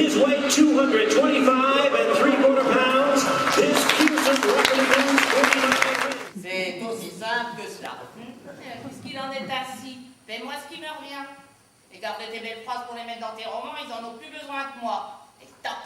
his weight 225 and 3/4 pounds, this Pearson record includes 49 wins. C'est aussi simple que cela. Puisqu'il en est ainsi, fais-moi ce qui me revient. Et garde tes belles phrases pour les mettre dans tes romans, ils en ont plus besoin que moi. Et toc.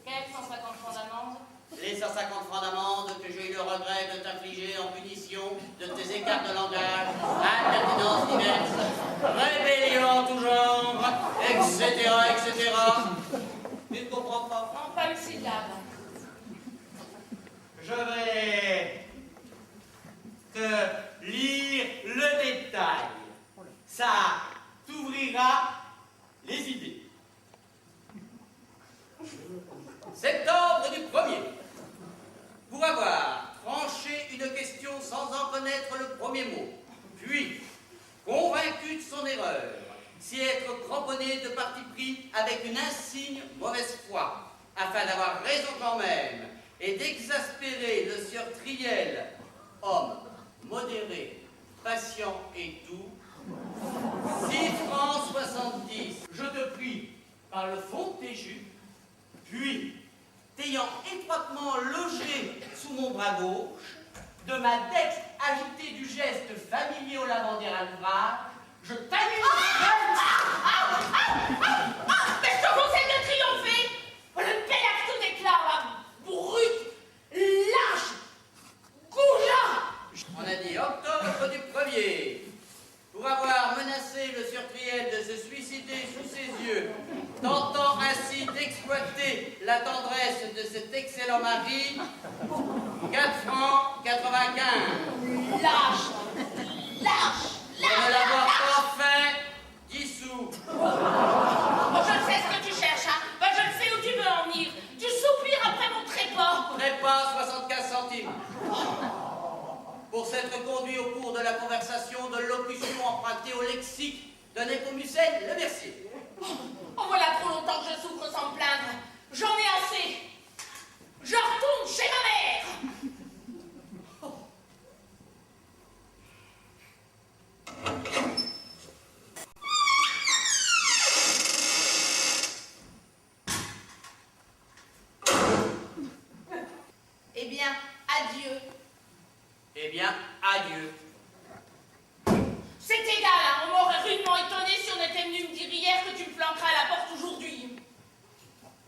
Quels 150 francs d'amende? Les 150 francs d'amende que j'ai eu le regret de t'infliger en punition de tes écarts de langage, impertinences diverses, rébellions en tout genre, etc., etc. Tu ne comprends pas? Non, pas une syllabe. Je vais te lire le détail. Ça t'ouvrira les idées. Septembre du 1er. Pour avoir tranché une question sans en connaître le premier mot, puis convaincu de son erreur, s'y être cramponné de parti pris avec une insigne mauvaise foi, afin d'avoir raison quand même, et d'exaspérer le sieur Triel, homme modéré, patient et doux, 6 francs 70. Je te prie par le fond de tes jupes, puis, t'ayant étroitement logé sous mon bras gauche, de ma tête agitée du geste familier au lavandière à l'ouvrage, je t'annule. Mais je te conseille de triompher! Le bel acte d'éclat, brut, lâche, goujat! On a dit octobre du 1er. Pour avoir menacé le sieur Triel de se suicider sous ses yeux, tentant ainsi d'exploiter la tendresse de cet excellent mari, 4 francs 95. Lâche! Lâche! Pour ne l'avoir pas fait, 10 sous. Je sais ce que tu cherches, hein? Ben, je le sais où tu veux en venir. Tu soupires après mon trépas. Trépas, 75 centimes. Pour s'être conduit au cours de la conversation de locution empruntée au lexique de Népomucène le Mercier. Oh, voilà trop longtemps que je souffre sans me plaindre. J'en ai assez. Je retourne chez ma mère. Eh bien, adieu. Eh bien, adieu. C'est égal, hein, on m'aurait rudement étonné si on était venu me dire hier que tu me flanquerais à la porte aujourd'hui.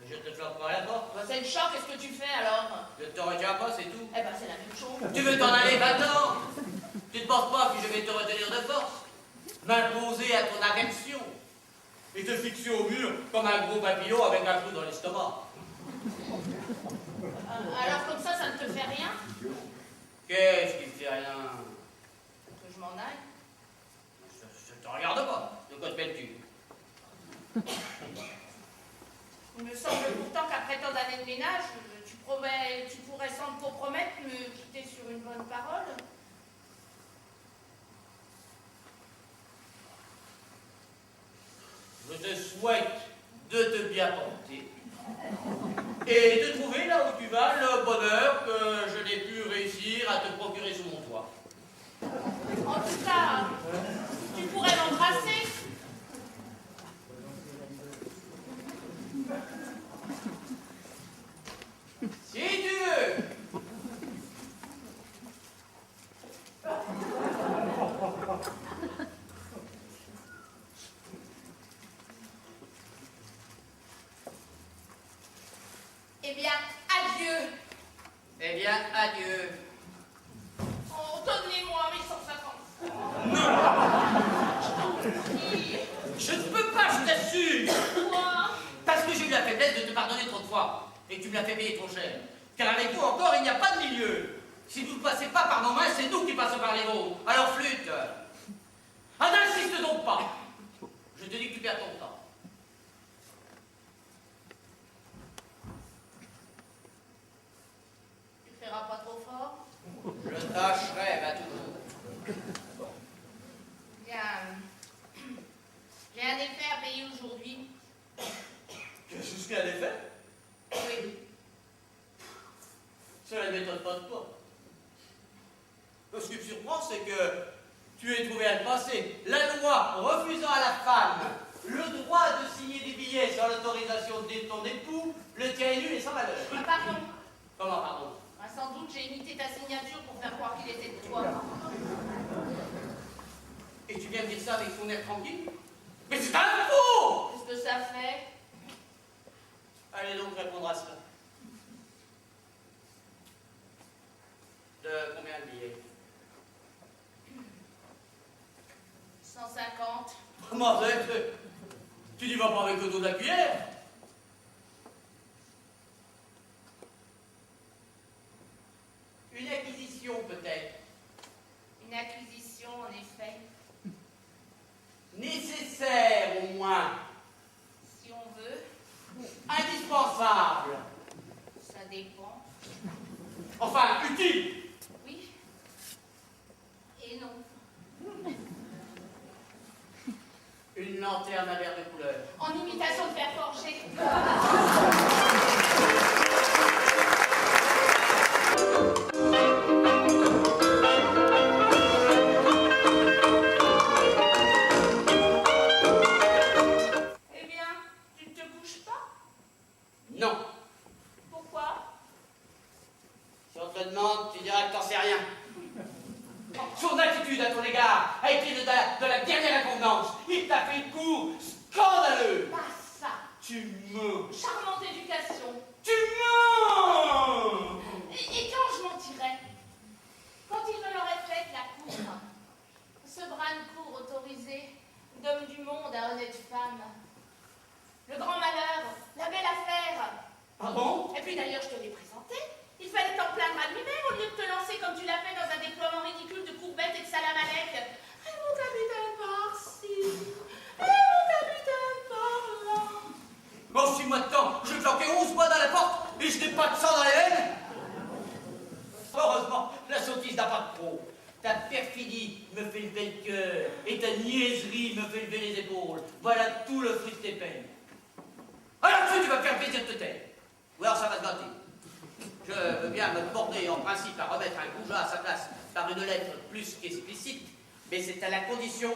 Je te flanque pas à la porte. Bah, c'est le choc, qu'est-ce que tu fais alors? Je te retiens pas, c'est tout. Eh ben, c'est la même chose. Tu veux t'en aller, va-t'en. Tu ne penses pas que je vais te retenir de force, m'imposer à ton aversion et te fixer au mur comme un gros papillon avec un trou dans l'estomac. Alors comme ça ne te fait rien? Qu'est-ce qui me fait rien? Que je m'en aille? Je te regarde pas. De quoi te mêles-tu? Il me semble pourtant qu'après tant d'années de ménage, tu pourrais sans te compromettre me quitter sur une bonne parole. Je te souhaite de te bien porter et de trouver là où tu vas le bonheur que je n'ai pu réussir à te procurer sous mon toit. En tout cas, tu pourrais m'embrasser. Si tu veux. Eh bien, adieu. Eh bien, adieu. Oh, donne-les-moi, mes 150. Je ne peux pas, je t'assure. Quoi? Parce que j'ai eu la faiblesse de te pardonner trop de fois et que tu me l'as fait payer trop cher. Car avec vous encore, il n'y a pas de milieu. Si vous ne passez pas par nos mains, c'est nous qui passons par les vôtres. Alors flûte. Ah, n'insiste donc pas. Je te dis que tu perds ton temps. Tu feras pas trop fort? Je tâcherai, va tout. Bien. J'ai un effet à payer aujourd'hui. Qu'est-ce qu'elle a fait? Oui. Cela ne m'étonne pas de toi. Ce qui me surprend, c'est que tu aies trouvé à le passer la loi refusant à la femme le droit de signer des billets sans l'autorisation de ton époux, le tien est nul et sans valeur. Ah, pardon. Comment, pardon? Ah, sans doute, j'ai imité ta signature pour faire croire qu'il était de toi. Et tu viens de dire ça avec ton air tranquille? Mais c'est un faux! Qu'est-ce que ça fait? Allez donc répondre à cela. De combien de billets? 150. Comment ça? Tu n'y vas pas avec le dos de la cuillère? Une acquisition peut-être. Une acquisition, en effet. Nécessaire au moins. Si on veut, Indispensable. ça dépend. Enfin, utile. Oui. Et non. Une lanterne à verre de couleur. En imitation de fer forgé. Eh bien, tu ne te couches pas? Non. Pourquoi? Si on te le demande, tu diras que t'en sais rien. Son attitude à ton égard a été de la dernière inconvenance. Il t'a fait le coup scandaleux. Pas ça. Tu mens. Charmante éducation. Tu mens. Et quand je mentirais? Quand il me l'aurait fait, la cour. Ce bras de cour autorisé, d'homme du monde à honnête femme. Le grand malheur, la belle affaire. Ah bon? Et puis d'ailleurs, je te l'ai présenté. Il fallait t'en plaindre à lui-même au lieu de te lancer comme tu l'as fait dans un déploiement ridicule de courbettes et de salamalek. Et mon capitaine par-ci. Et mon capitaine par-là. En 6 mois de temps, je claquais 11 mois dans la porte et je n'ai pas de sang dans les veines. Heureusement, la sottise n'a pas de pro. Ta perfidie me fait lever le cœur et ta niaiserie me fait lever les épaules. Voilà tout le fruit de tes peines. Alors tu vas me faire plaisir de te taire. Ou alors ça va te gâter. Je veux bien me borner en principe à remettre un goujat à sa place par une lettre plus qu'explicite, mais c'est à la condition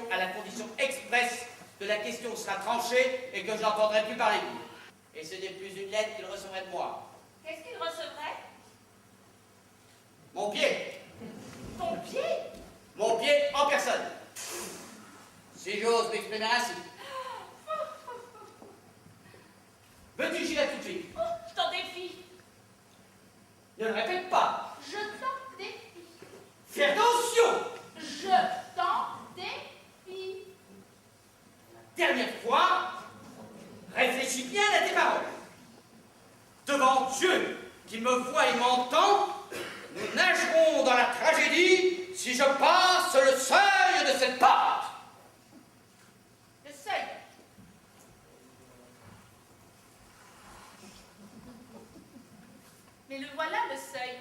expresse que la question sera tranchée et que je n'entendrai plus parler de lui. Et ce n'est plus une lettre qu'il recevrait de moi. Qu'est-ce qu'il recevrait? Mon pied. Ton pied? Mon pied en personne. Si j'ose m'exprimer ainsi. Veux-tu que j'y vais tout de suite? Oh, je t'en défie. Ne le répète pas. Je t'en défie. Fais attention. Je t'en défie. Dernière fois, réfléchis bien à tes paroles. Devant Dieu qui me voit et m'entend, nous nagerons dans la tragédie si je passe le seuil de cette porte. Le seuil. Mais le voilà, le seuil.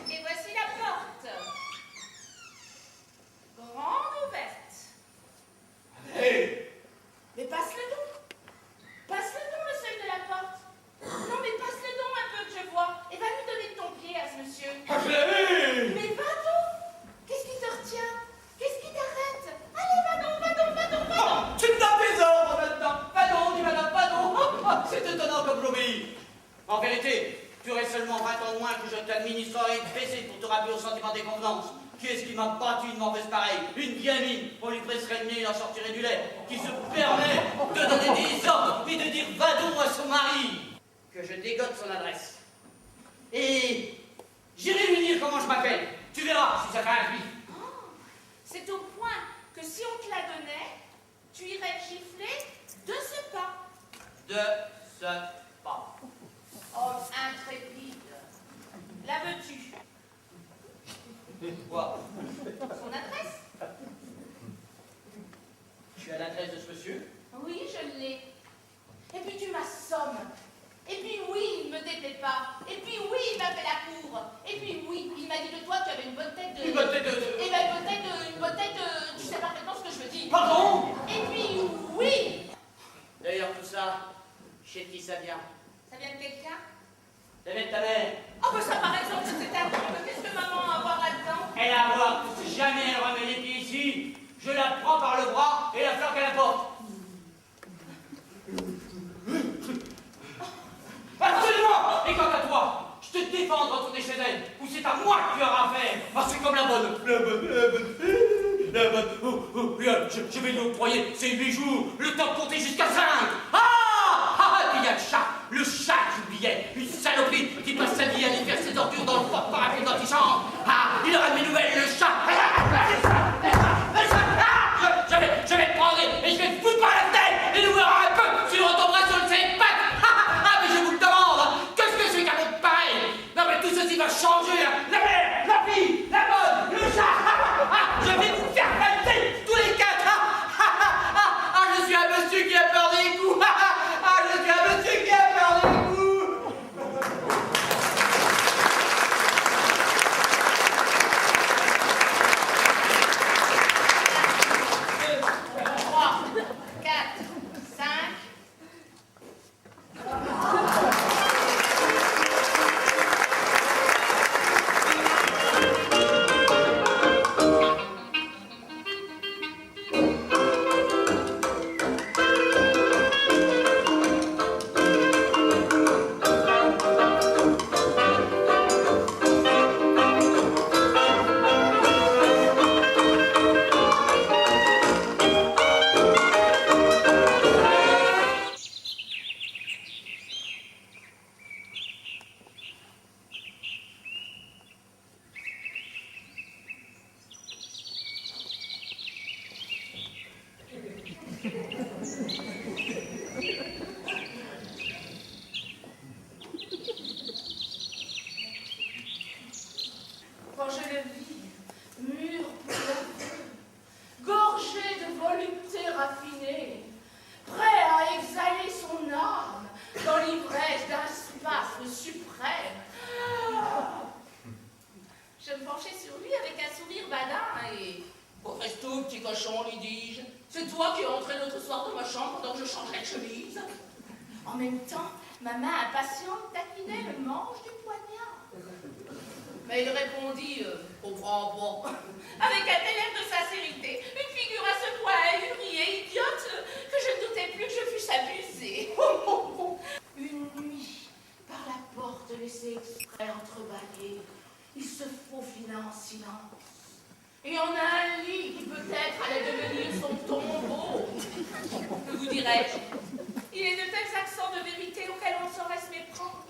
Et voici la porte. Grande ouverte. Allez. Mais passe-le donc. Passe-le donc, le seuil de la porte. Non, mais passe-le donc un peu que je vois. Et va lui donner de ton pied à ce monsieur. Ah, je l'ai vu. Mais va donc. Qu'est-ce qui te retient? Qu'est-ce qui t'arrête? Allez, va donc, va donc, va donc, va donc. Oh, tu me donnes des ordres maintenant. Pardon, dit madame, pardon. C'est étonnant comme j'obéis. En vérité, tu aurais seulement 20 ans de moins que je t'administrerais une fessée pour te rappeler au sentiment des convenances. Qui est-ce qui m'a battu une mauvaise pareille? Une gamine, on lui presserait le nez, il en sortirait du lait, qui se permet de donner des ordres et de dire va donc à son mari. Que je dégote son adresse. Et j'irai lui dire comment je m'appelle. Tu verras si ça fait un pli. Oh, c'est au point que si on te la donnait, tu irais gifler de ce pas. De ce pas. Homme intrépide. La veux-tu? Quoi? Son adresse? Tu as l'adresse de ce monsieur? Oui, je l'ai. Et puis tu m'assommes. Et puis oui, il me déplaît pas. Et puis oui, il m'a fait la cour. Et puis oui, il m'a dit de toi que tu avais une bonne tête de... Une bonne tête de... Eh ben une bonne tête de... Tu sais parfaitement ce que je veux dire. Pardon? Et puis oui. D'ailleurs, tout ça, chez qui ça vient? Ça vient de quelqu'un? Ça vient de ta mère. Oh, ben ça par exemple, c'est un truc. Qu'est-ce que maman a à voir là-dedans? Elle a à voir que jamais elle remet les pieds ici. Je la prends par le bras et la flanque à la porte. Absolument! Et quant à toi, je te défends de retourner chez elle, ou c'est à moi que tu auras affaire. Ah, c'est comme la bonne. Regarde, je vais lui octroyer ces 8 jours, le temps de compter jusqu'à 5. Puis il y a le chat que j'oubliais, une saloperie qui passe sa vie à aller faire ses ordures dans le porte-parapluie d'antichambre. Il aura de mes nouvelles, le chat. Je vais te prendre et je vais te foutre par la tête et nous verrons un peu si on retombera sur le ses pattes. Mais je vous le demande, qu'est-ce que c'est qu'un autre pareil? Non mais tout ceci va changer, la mère, la fille, la bonne, le chat. Je vais vous faire passer tous les 4. Je suis un monsieur qui a peur des coups. Je suis un monsieur qui a peur des coups. 3, 4, 5. Quand je le vis, mûr pour l'aveu, gorgé de volupté raffinée, prêt à exhaler son âme dans l'ivresse d'un spasme suprême. Je me penchai sur lui avec un sourire badin et... Au resto, petit cochon, lui dis-je. C'est toi qui es entré l'autre soir dans ma chambre pendant que je changeais de chemise. En même temps, ma main impatiente taquinait le manche du poignard. Mais il répondit, comprends pas, avec un tel air de sincérité, une figure à ce point ahurie et idiote que je ne doutais plus que je fusse abusée. Une nuit, par la porte laissée exprès entrebâillée, il se faufila en silence. Et en un lit qui peut-être allait devenir son tombeau. Que vous dirais-je? Il est de tels accents de vérité auxquels on saurait se méprendre.